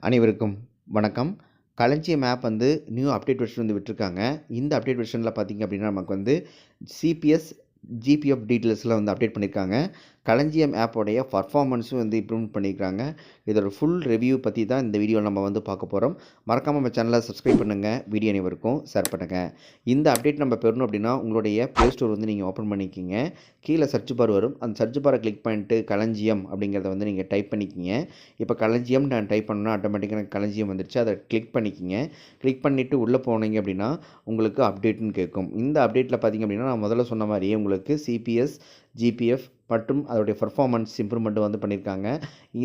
அனைவருக்கும் வணக்கம். களஞ்சியம் ஆப் வந்து நியூ அப்டேட் வெர்ஷன் வந்து விட்டுருக்காங்க. இந்த அப்டேட் வெர்ஷனில் பார்த்திங்க அப்படின்னா நமக்கு வந்து சிபிஎஸ், ஜிபிஎஃப் டீட்டெயில்ஸ்லாம் வந்து அப்டேட் பண்ணியிருக்காங்க. களஞ்சியம் ஆப்போடைய பர்ஃபார்மன்ஸும் வந்து இம்ப்ரூவ்மெண்ட் பண்ணியிருக்காங்க. இதோட ஃபுல் ரிவ்யூ பற்றி தான் இந்த வீடியோவில் நம்ம வந்து பார்க்க போகிறோம். மறக்காமல் நம்ம சேனலை சப்ஸ்கிரைப் பண்ணுங்கள், வீடியோ அனைவருக்கும் ஷேர் பண்ணுங்கள். இந்த அப்டேட் நம்ம பெறணும் அப்படின்னா உங்களுடைய ப்ளே ஸ்டோர் வந்து நீங்கள் ஓப்பன் பண்ணிக்கிங்க. கீழே சர்ச் பார் வரும். அந்த சர்ச் பாரை கிளிக் பண்ணிட்டு களஞ்சியம் அப்படிங்கிறத வந்து நீங்கள் டைப் பண்ணிக்கிங்க. இப்போ களஞ்சியம் நான் டைப் பண்ணால் ஆட்டோமேட்டிக்காக களஞ்சியம் வந்துருச்சு. அதை கிளிக் பண்ணிக்கிங்க. கிளிக் பண்ணிவிட்டு உள்ளே போனீங்க அப்படின்னா உங்களுக்கு அப்டேட்னு கேட்கும். இந்த அப்டேட்டில் பார்த்திங்க அப்படின்னா நான் முதல்ல சொன்ன மாதிரியே உங்களுக்கு சிபிஎஸ், ஜிபிஎஃப் மற்றும் அதோடைய பர்ஃபார்மன்ஸ் இம்ப்ரூவ்மெண்ட் வந்து பண்ணியிருக்காங்க.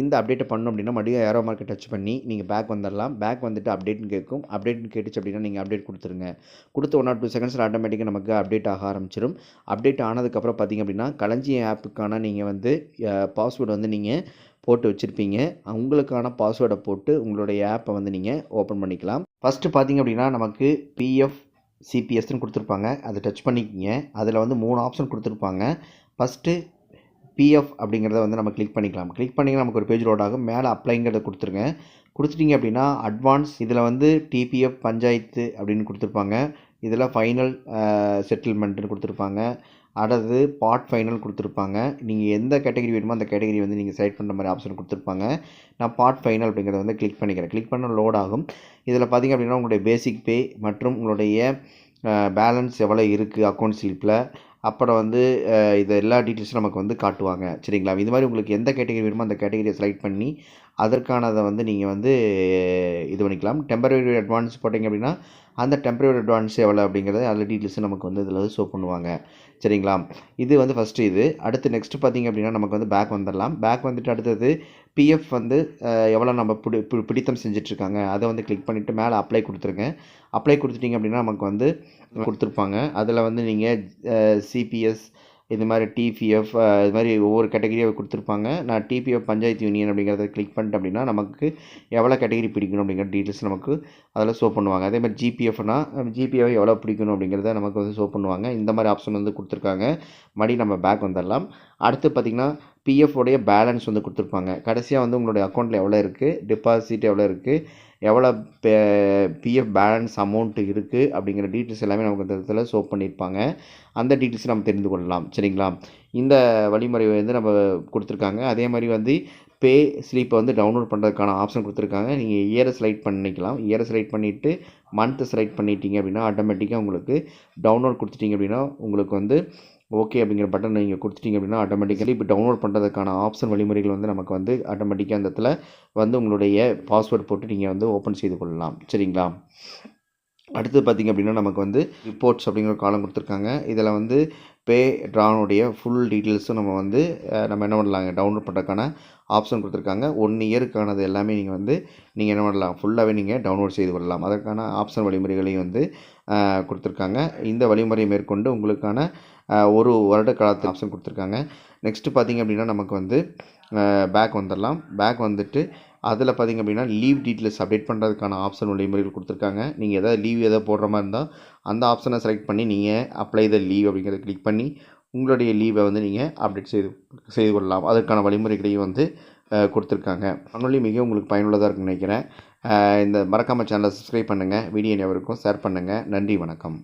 இந்த அப்டேட்டை பண்ணணும் அப்படின்னா மறுபடியும் ஏரோ மார்க்கை டச் பண்ணி நீங்கள் பேக் வந்துடலாம். பேக் வந்துட்டு அப்டேட்னு கேட்கும். அப்டேட்னு கேட்டுச்சு அப்படின்னா நீங்கள் அப்டேட் கொடுத்துருங்க. கொடுத்து 1 or 2 செகண்ட்ஸில் ஆட்டோமேட்டிக்காக நமக்கு அப்டேட் ஆக ஆரம்பிச்சிடும். அப்டேட் ஆனதுக்கப்புறம் பார்த்திங்க அப்படின்னா களஞ்சியம் ஆப்புக்கான நீங்கள் வந்து பாஸ்வேர்டு வந்து நீங்கள் போட்டு வச்சுருப்பீங்க. உங்களுக்கான பாஸ்வேர்டை போட்டு உங்களுடைய ஆப்பை வந்து நீங்கள் ஓப்பன் பண்ணிக்கலாம். ஃபஸ்ட்டு பார்த்திங்க அப்படின்னா நமக்கு பிஎஃப், சிபிஎஸ்ன்னு கொடுத்துருப்பாங்க. அதை டச் பண்ணிக்கிங்க. அதில் வந்து 3 ஆப்ஷன் கொடுத்துருப்பாங்க. ஃபஸ்ட்டு பிஎஃப் அப்படிங்கிறத வந்து நம்ம கிளிக் பண்ணிக்கலாம். கிளிக் பண்ணிங்கன்னா நமக்கு ஒரு பேஜ் லோட் ஆகும். மேலே அப்ளைங்கிறத கொடுத்துருங்க. கொடுத்துட்டிங்க அப்படின்னா அட்வான்ஸ் இதில் வந்து டிபிஎஃப், பஞ்சாயத்து அப்படின்னு கொடுத்துருப்பாங்க. இதில் ஃபைனல் செட்டில்மெண்ட்டுன்னு கொடுத்துருப்பாங்க. அடுத்தது பார்ட் ஃபைனல் கொடுத்துருப்பாங்க. நீங்கள் எந்த கேட்டகரி வேணுமோ அந்த கேட்டகரி வந்து நீங்கள் செலக்ட் பண்ணுற மாதிரி ஆப்ஷன் கொடுத்துருப்பாங்க. நான் பார்ட் ஃபைனல் அப்படிங்கிறத வந்து கிளிக் பண்ணிக்கிறேன். கிளிக் பண்ண லோட் ஆகும். இதில் பார்த்திங்க அப்படின்னா உங்களுடைய பேசிக் பே மற்றும் உங்களுடைய பேலன்ஸ் எவ்வளோ இருக்குது அக்கௌண்ட் ஸ்லிப்பில், அப்புறம் வந்து இது எல்லா டீட்டெயில்ஸும் நமக்கு வந்து காட்டுவாங்க. சரிங்களா? இது மாதிரி உங்களுக்கு எந்த கேட்டகரி வேணுமோ அந்த கேட்டகரியை செலக்ட் பண்ணி அதற்கானதை வந்து நீங்கள் வந்து இது பண்ணிக்கலாம். டெம்பரரி அட்வான்ஸ் போட்டிங்க அப்படின்னா அந்த டெம்பரரி அட்வான்ஸ் எவ்வளோ அப்படிங்கிறது அதில் டீட்டெயில்ஸும் நமக்கு வந்து இதில் ஷோ பண்ணுவாங்க. சரிங்களா? இது வந்து ஃபஸ்ட்டு இது. அடுத்து நெக்ஸ்ட்டு பார்த்திங்க அப்படின்னா நமக்கு வந்து பேக் வந்துடலாம். பேக் வந்துட்டு அடுத்தது பிஎஃப் வந்து எவ்வளோ நம்ம பிடித்தம் செஞ்சிட்ருக்காங்க அதை வந்து கிளிக் பண்ணிவிட்டு மேலே அப்ளை கொடுத்துருங்க. அப்ளை கொடுத்துட்டிங்க அப்படின்னா நமக்கு வந்து கொடுத்துருப்பாங்க. அதில் வந்து நீங்கள் சிபிஎஸ் இது மாதிரி டிபிஎஃப் இது மாதிரி ஒவ்வொரு கேட்டகரியாக கொடுத்துருப்பாங்க. நான் டிபிஎஃப் பஞ்சாயத்து யூனியன் அப்படிங்கிறத கிளிக் பண்ணிட்டேன் அப்படின்னா நமக்கு எவ்வளோ கேட்டகரி பிடிக்கணும் அப்படிங்கிற டீட்டெயில்ஸ் நமக்கு அதில் ஷோ பண்ணுவாங்க. அதே மாதிரி ஜிபிஎஃப்னா ஜிபிஎஃப் எவ்வளோ பிடிக்கணும் அப்படிங்கிறத நமக்கு வந்து ஷோ பண்ணுவாங்க. இந்த மாதிரி ஆப்ஷன் வந்து கொடுத்துருக்காங்க. மறுபடியும் நம்ம பேக் வந்துடலாம். அடுத்து பார்த்திங்கன்னா பிஎஃப் உடைய பேலன்ஸ் வந்து கொடுத்துருப்பாங்க. கடைசியாக வந்து உங்களுடைய அக்கௌண்ட்டில் எவ்வளோ இருக்குது, டெபாசிட் எவ்வளோ இருக்குது, எவ்வளோ பிஎஃப் பேலன்ஸ் அமௌண்ட்டு இருக்குது அப்படிங்கிற டீட்டெயில்ஸ் எல்லாமே நமக்கு இந்த இடத்துல ஷோ பண்ணியிருப்பாங்க. அந்த டீட்டெயில்ஸ் நம்ம தெரிந்து கொள்ளலாம். சரிங்களா? இந்த வழிமுறை வந்து நம்ம கொடுத்துருக்காங்க. அதே மாதிரி வந்து பே ஸ்லிப்பை வந்து டவுன்லோட் பண்ணுறதுக்கான ஆப்ஷன் கொடுத்துருக்காங்க. நீங்கள் இயரை செலக்ட் பண்ணிக்கலாம். இயரை செலக்ட் பண்ணிவிட்டு மந்த்து செலக்ட் பண்ணிட்டீங்க அப்படின்னா ஆட்டோமேட்டிக்காக உங்களுக்கு டவுன்லோட் கொடுத்துட்டிங்க அப்படின்னா உங்களுக்கு வந்து ஓகே அப்படிங்கிற பட்டன் நீங்கள் கொடுத்துட்டிங்க அப்படின்னா ஆட்டோமேட்டிக்கலி இப்போ டவுன்லோட் பண்ணுறதுக்கான ஆப்ஷன் வழிமுறைகள் வந்து நமக்கு வந்து ஆட்டோமேட்டிக்காக அந்த இடத்துல வந்து உங்களுடைய பாஸ்வேர்டு போட்டு நீங்கள் வந்து ஓப்பன் செய்து கொள்ளலாம். சரிங்களா? அடுத்து பார்த்திங்க அப்படின்னா நமக்கு வந்து ரிப்போர்ட்ஸ் அப்படிங்கிற காலம் கொடுத்துருக்காங்க. இதில் வந்து பே ட்ரானுடைய ஃபுல் டீட்டெயில்ஸும் நம்ம வந்து நம்ம என்ன பண்ணலாங்க டவுன்லோட் பண்ணுறதுக்கான ஆப்ஷன் கொடுத்துருக்காங்க. 1 இயருக்கானது எல்லாமே நீங்கள் என்ன பண்ணலாம் ஃபுல்லாகவே நீங்கள் டவுன்லோட் செய்து கொள்ளலாம். அதற்கான ஆப்ஷன் வழிமுறைகளையும் வந்து கொடுத்துருக்காங்க. இந்த வழிமுறையை மேற்கொண்டு உங்களுக்கான 1 வருட காலத்து ஆப்ஷன் கொடுத்துருக்காங்க. நெக்ஸ்ட்டு பார்த்திங்க அப்படின்னா நமக்கு வந்து பேக் வந்துடலாம். பேக் வந்துட்டு அதில் பார்த்திங்க அப்படின்னா லீவ் டீட்டெயில்ஸ் அப்டேட் பண்ணுறதுக்கான ஆப்ஷன் வழிமுறைகள் கொடுத்துருக்காங்க. நீங்கள் எதாவது லீவ் எதாவது போடுற மாதிரி இருந்தால் அந்த ஆப்ஷனை செலக்ட் பண்ணி நீங்கள் அப்ளை த லீவ் அப்படிங்கிறத கிளிக் பண்ணி உங்களுடைய லீவை வந்து நீங்கள் அப்டேட் செய்து கொள்ளலாம். அதற்கான வழிமுறைகளையும் வந்து கொடுத்துருக்காங்க. அதனால மிகவும் உங்களுக்கு பயனுள்ளதாக இருக்குன்னு நினைக்கிறேன். இந்த மறக்காமல் சேனலை சப்ஸ்கிரைப் பண்ணுங்கள், வீடியோ அனைவருக்கும் ஷேர் பண்ணுங்கள். நன்றி, வணக்கம்.